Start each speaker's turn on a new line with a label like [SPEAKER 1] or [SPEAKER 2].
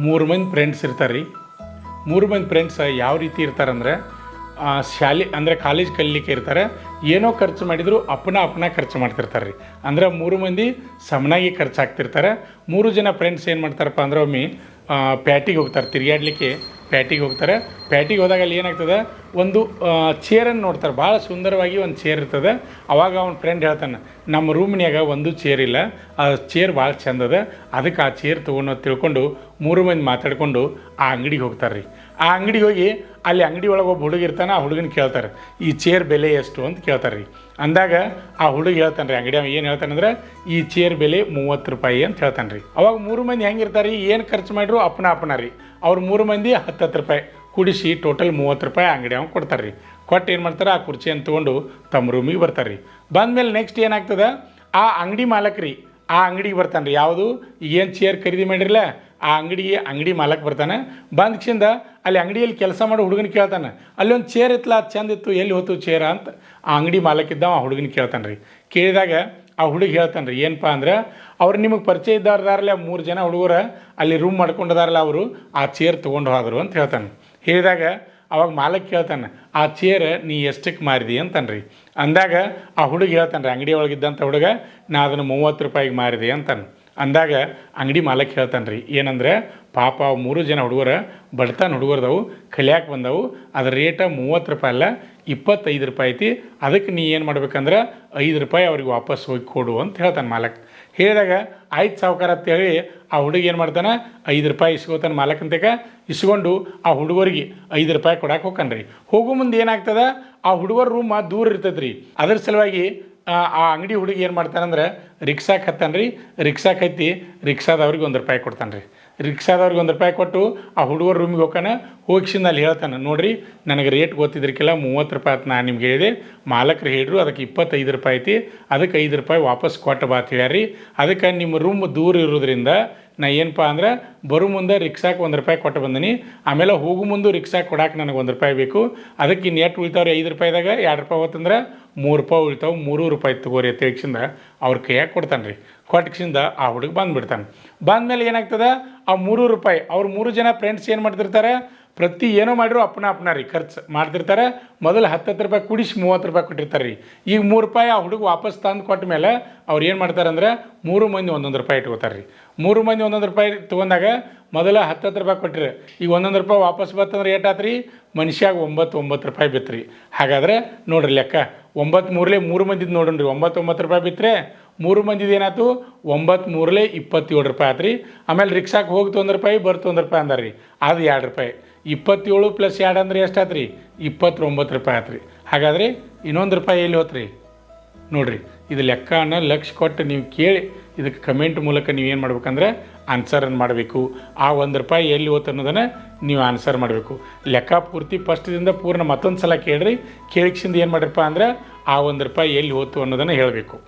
[SPEAKER 1] ಮೂರು ಮಂದಿ ಫ್ರೆಂಡ್ಸ್ ಇರ್ತಾರೆ ರೀ. ಮೂರು ಮಂದಿ ಫ್ರೆಂಡ್ಸ್ ಯಾವ ರೀತಿ ಇರ್ತಾರಂದ್ರೆ, ಶಾಲೆ ಅಂದರೆ ಕಾಲೇಜ್ ಕಲಿಲಿಕ್ಕೆ ಇರ್ತಾರೆ. ಏನೋ ಖರ್ಚು ಮಾಡಿದರೂ ಅಪ್ಪನ ಖರ್ಚು ಮಾಡ್ತಿರ್ತಾರೆ ರೀ. ಅಂದ್ರೆ ಮೂರು ಮಂದಿ ಸಮನಾಗಿ ಖರ್ಚು ಹಾಕ್ತಿರ್ತಾರೆ. 3 ಜನ ಫ್ರೆಂಡ್ಸ್ ಏನು ಮಾಡ್ತಾರಪ್ಪ ಅಂದ್ರೆ ಒಮ್ಮೆ ಪ್ಯಾಟಿಗೆ ಹೋಗ್ತಾರೆ, ತಿರುಗಾಡಲಿಕ್ಕೆ ಪ್ಯಾಟಿಗೆ ಹೋಗ್ತಾರೆ. ಪ್ಯಾಟಿಗೆ ಹೋದಾಗ ಅಲ್ಲಿ ಏನಾಗ್ತದೆ, ಒಂದು ಚೇರನ್ನು ನೋಡ್ತಾರೆ. ಭಾಳ ಸುಂದರವಾಗಿ ಒಂದು ಚೇರ್ ಇರ್ತದೆ. ಅವಾಗ ಅವ್ನ ಫ್ರೆಂಡ್ ಹೇಳ್ತಾನೆ, ನಮ್ಮ ರೂಮ್ನ್ಯಾಗ ಒಂದು ಚೇರ್ ಇಲ್ಲ, ಆ ಚೇರ್ ಭಾಳ ಚಂದದ, ಅದಕ್ಕೆ ಆ ಚೇರ್ ತೊಗೊಂಡು ತಿಳ್ಕೊಂಡು 3 ಮಂದಿ ಮಾತಾಡ್ಕೊಂಡು ಆ ಅಂಗಡಿಗೆ ಹೋಗ್ತಾರೆ ರೀ. ಆ ಅಂಗಡಿಗೆ ಹೋಗಿ ಅಲ್ಲಿ ಅಂಗಡಿ ಒಳಗೆ ಒಬ್ಬ ಹುಡುಗ ಇರ್ತಾನೆ. ಆ ಹುಡುಗನ ಕೇಳ್ತಾರೆ, ಈ ಚೇರ್ ಬೆಲೆ ಎಷ್ಟು ಅಂತ ಕೇಳ್ತಾರೆ ರೀ. ಅಂದಾಗ ಆ ಹುಡುಗ ಹೇಳ್ತಾನೆ ರೀ, ಅಂಗಡಿ ಏನು ಹೇಳ್ತಾನೆ ಅಂದ್ರೆ, ಈ ಚೇರ್ ಬೆಲೆ 30 ರೂಪಾಯಿ ಅಂತ ಹೇಳ್ತಾನೆ ರೀ. ಅವಾಗ 3 ಮಂದಿ ಹೆಂಗಿರ್ತಾರೆ ರೀ, ಏನು ಖರ್ಚು ಮಾಡಿದ್ರು ಅಪ್ಪನ ರೀ. ಅವ್ರು 3 ಮಂದಿ 10 ರೂಪಾಯಿ ಕೂಡಿಸಿ ಟೋಟಲ್ 30 ರೂಪಾಯಿ ಅಂಗಡಿ ಅವ್ನು ಕೊಡ್ತಾರೆ ರೀ. ಕೊಟ್ಟು ಏನು ಮಾಡ್ತಾರೆ, ಆ ಕುರ್ಚಿಯನ್ನು ತೊಗೊಂಡು ತಮ್ಮ ರೂಮಿಗೆ ಬರ್ತಾರೆ ರೀ. ಬಂದಮೇಲೆ ನೆಕ್ಸ್ಟ್ ಏನಾಗ್ತದೆ, ಆ ಅಂಗಡಿ ಮಾಲಕ್ರಿ ಆ ಅಂಗಡಿಗೆ ಬರ್ತಾನೆ ರೀ. ಯಾವುದು ಏನು ಚೇರ್ ಖರೀದಿ ಮಾಡಿರಲ್ಲ ಆ ಅಂಗಡಿ ಮಾಲಕ್ ಬರ್ತಾನೆ. ಬಂದ್ಕಿಂದ ಅಲ್ಲಿ ಅಂಗಡಿಯಲ್ಲಿ ಕೆಲಸ ಮಾಡೋ ಹುಡುಗನ ಕೇಳ್ತಾನೆ, ಅಲ್ಲಿ ಒಂದು ಚೇರ್ ಇತ್ತಲ್ಲ, ಅದು ಚಂದ ಇತ್ತು, ಎಲ್ಲಿ ಹೋತು ಚೇರ ಅಂತ ಆ ಅಂಗಡಿ ಮಾಲಕ್ಕಿದ್ದ ಆ ಹುಡುಗನ ಕೇಳ್ತಾನೆ ರೀ. ಕೇಳಿದಾಗ ಆ ಹುಡುಗ ಹೇಳ್ತಾನೆ ರೀ, ಏನಪ್ಪ ಅಂದ್ರೆ, ಅವ್ರು ನಿಮಗೆ ಪರಿಚಯ ಇದ್ದಾರಲ್ಲ 3 ಜನ ಹುಡುಗರು ಅಲ್ಲಿ ರೂಮ್ ಮಾಡ್ಕೊಂಡಿದಾರಲ್ಲ, ಅವರು ಆ ಚೇರ್ ತೊಗೊಂಡು ಹೋದರು ಅಂತ ಹೇಳ್ತಾನೆ. ಹೇಳಿದಾಗ ಅವಾಗ ಮಾಲಕ್ ಕೇಳ್ತಾನೆ, ಆ ಚೇರ್ ನೀ ಎಷ್ಟಕ್ಕೆ ಮಾರಿದಿ ಅಂತಾನೆ ರೀ. ಅಂದಾಗ ಆ ಹುಡುಗ ಹೇಳ್ತಾನೆ ರೀ, ಅಂಗಡಿ ಒಳಗಿದ್ದಂಥ ಹುಡುಗ, ನಾ ಅದನ್ನು 30 ರೂಪಾಯಿಗೆ ಮಾರಿದೆ ಅಂತಾನೆ. ಅಂದಾಗ ಅಂಗಡಿ ಮಾಲಕ್ ಹೇಳ್ತಾನೆ ರೀ, ಏನಂದರೆ, ಪಾಪ 3 ಜನ ಹುಡುಗರು ಬಡತನ ಹುಡುಗರ್ದವು, ಕಲಿಯಾಕೆ ಬಂದವು, ಅದ್ರ ರೇಟ 30 ರೂಪಾಯಿ ಅಲ್ಲ 25 ರೂಪಾಯಿ ಐತಿ. ಅದಕ್ಕೆ ನೀ ಏನು ಮಾಡ್ಬೇಕಂದ್ರೆ 5 ರೂಪಾಯಿ ಅವ್ರಿಗೆ ವಾಪಸ್ ಹೋಗಿ ಕೊಡು ಅಂತ ಹೇಳ್ತಾನೆ ಮಾಲಕ್. ಹೇಳಿದಾಗ ಆಯ್ತು ಸಾವುಕಾರ ಅಂತೇಳಿ ಆ ಹುಡುಗ ಏನು ಮಾಡ್ತಾನೆ, 5 ರೂಪಾಯಿ ಇಸ್ಕೋತಾನೆ ಮಾಲಕಂತೇಕ. ಇಸ್ಕೊಂಡು ಆ ಹುಡುಗರಿಗೆ 5 ರೂಪಾಯಿ ಕೊಡಕ್ಕೆ ಹೋಗ್ತಾನೆ ರೀ. ಹೋಗೋ ಮುಂದೆ ಏನಾಗ್ತದೆ, ಆ ಹುಡುಗರ ರೂಮ್ ದೂರ ಇರ್ತದೆ ರೀ. ಅದ್ರ ಸಲುವಾಗಿ ಆ ಅಂಗಡಿ ಹುಡುಗಿ ಏನು ಮಾಡ್ತಾನಂದ್ರೆ, ರಿಕ್ಷಾಕ್ಕೆ ಹತ್ತಾನೆ ರೀ. ರಿಕ್ಷಾಕ್ಕೆ ಹತ್ತಿ ರಿಕ್ಷಾದವ್ರಿಗೆ 1 ರೂಪಾಯಿ ಕೊಡ್ತಾನೆ ರೀ. ರಿಕ್ಷಾದವ್ರಿಗೆ 1 ರೂಪಾಯಿ ಕೊಟ್ಟು ಆ ಹುಡುಗರ ರೂಮಿಗೆ ಹೋಗ್ತಾನೆ. ಹೋಗಿಸಿಂದ ಅಲ್ಲಿ ಹೇಳ್ತಾನೆ, ನೋಡಿರಿ ನನಗೆ ರೇಟ್ ಗೊತ್ತಿದ್ರಿಕಿಲ್ಲ, 30 ರೂಪಾಯಿ ಅಂತ ನಾನು ನಿಮ್ಗೆ ಹೇಳಿದೆ, ಮಾಲಕರು ಹೇಳಿದ್ರು ಅದಕ್ಕೆ 25 ರೂಪಾಯಿ ಐತಿ, ಅದಕ್ಕೆ 5 ರೂಪಾಯಿ ವಾಪಸ್ ಕೊಟ್ಟು ಬಾ ಅಂತ ಹೇಳ್ಯಾರಿ. ಅದಕ್ಕೆ ನಿಮ್ಮ ರೂಮ್ ದೂರ ಇರೋದ್ರಿಂದ ನಾ ಏನಪ್ಪ ಅಂದ್ರೆ, ಬರೋ ಮುಂದೆ ರಿಕ್ಷಾಕ್ಕೆ 1 ರೂಪಾಯಿ ಕೊಟ್ಟು ಬಂದೀನಿ, ಆಮೇಲೆ ಹೋಗು ಮುಂದೆ ರಿಕ್ಷಾಕ್ಕೆ ಕೊಡಕ್ಕೆ ನನಗೆ 1 ರೂಪಾಯಿ ಬೇಕು. ಅದಕ್ಕೆ ಇನ್ನು ಎಷ್ಟು ಉಳಿತಾವ್ರಿ, 5 ರೂಪಾಯಿದಾಗ 2 ರೂಪಾಯಿ ಹೋತಂದ್ರೆ 3 ರೂಪಾಯಿ ಉಳಿತಾವೆ, 3 ರೂಪಾಯಿ ತಗೋರಿ ಅಂತ ಹೇಳಿಸಿಂದ ಅವ್ರ ಕೈಯಾಗ ಕೊಡ್ತಾನೆ ರೀ. ಕೊಟ್ಟಿಸಿಂದ ಆ ಹುಡುಗ ಬಂದುಬಿಡ್ತಾನೆ. ಬಂದಮೇಲೆ ಏನಾಗ್ತದೆ, ಆ 3 ರೂಪಾಯಿ ಅವ್ರು 3 ಜನ ಫ್ರೆಂಡ್ಸ್ ಏನು ಮಾಡ್ತಿರ್ತಾರೆ, ಪ್ರತಿ ಏನೋ ಮಾಡಿದ್ರು ಅಪ್ಪನ ರೀ ಖರ್ಚು ಮಾಡ್ತಿರ್ತಾರೆ. ಮೊದಲು 10 ರೂಪಾಯಿ ಕೂಡಿಸಿ 30 ರೂಪಾಯಿ ಕೊಟ್ಟಿರ್ತಾರೆ ರೀ. ಈಗ 3 ರೂಪಾಯಿ ಆ ಹುಡುಗ ವಾಪಸ್ ತಂದು ಕೊಟ್ಟ ಮೇಲೆ ಅವ್ರು ಏನು ಮಾಡ್ತಾರೆ ಅಂದ್ರೆ, 3 ಮಂದಿ 1 ರೂಪಾಯಿ ಇಟ್ಕೋತಾರೆ ರೀ. 3 ಮಂದಿ 1 ರೂಪಾಯಿ ತೊಗೊಂಡಾಗ ಮೊದಲು 10 ರೂಪಾಯಿ ಕೊಟ್ಟಿರಿ, ಈಗ 1 ರೂಪಾಯಿ ವಾಪಸ್ ಬರ್ತಂದ್ರೆ ಏಟಾತ್ರಿ, ಮನುಷ್ಯಾಗ 9 ರೂಪಾಯಿ ಬಿತ್ತು ರೀ. ಹಾಗಾದರೆ ನೋಡ್ರಿ ಲೆಕ್ಕ, 9 ಮೂರಲೆ 3 ಮಂದಿದ್ದು ನೋಡ್ರಿ, 9 ರೂಪಾಯಿ ಬಿತ್ತರೆ 3 ಮಂದಿದು ಏನಾಯ್ತು, 9 ಮೂರಲೆ 27 ರೂಪಾಯಿ ಆಯ್ತು ರೀ. ಆಮೇಲೆ ರಿಕ್ಷಾಕ್ಕೆ ಹೋಗಿ 1 ರೂಪಾಯಿ ಬರ್ತು 1 ರೂಪಾಯಿ ಅಂದಾರ ರೀ. ಅದು 2 ರೂಪಾಯಿ, 27 + 2 ಅಂದ್ರೆ ಎಷ್ಟು ಆಯ್ತು ರೀ, 29 ರೂಪಾಯಿ ಆಯ್ತು ರೀ. ಹಾಗಾದರೆ ಇನ್ನೊಂದು ರೂಪಾಯಿ ಎಲ್ಲಿ ಹೋತ್ರಿ ನೋಡಿರಿ. ಇದು ಲೆಕ್ಕನ ಲಕ್ಷ ಕೊಟ್ಟು ನೀವು ಕೇಳಿ ಇದಕ್ಕೆ ಕಮೆಂಟ್ ಮೂಲಕ ನೀವು ಏನು ಮಾಡ್ಬೇಕಂದ್ರೆ ಆನ್ಸರನ್ನು ಮಾಡಬೇಕು. ಆ 1 ರೂಪಾಯಿ ಎಲ್ಲಿ ಹೋತು ಅನ್ನೋದನ್ನು ನೀವು ಆನ್ಸರ್ ಮಾಡಬೇಕು. ಲೆಕ್ಕ ಪೂರ್ತಿ ಫಸ್ಟ್ದಿಂದ ಪೂರ್ಣ ಮತ್ತೊಂದು ಸಲ ಕೇಳಿರಿ. ಕೇಳಿಸಿಂದ ಏನು ಮಾಡಿರಪ್ಪ ಅಂದ್ರೆ, ಆ 1 ರೂಪಾಯಿ ಎಲ್ಲಿ ಹೋತು ಅನ್ನೋದನ್ನು ಹೇಳಬೇಕು.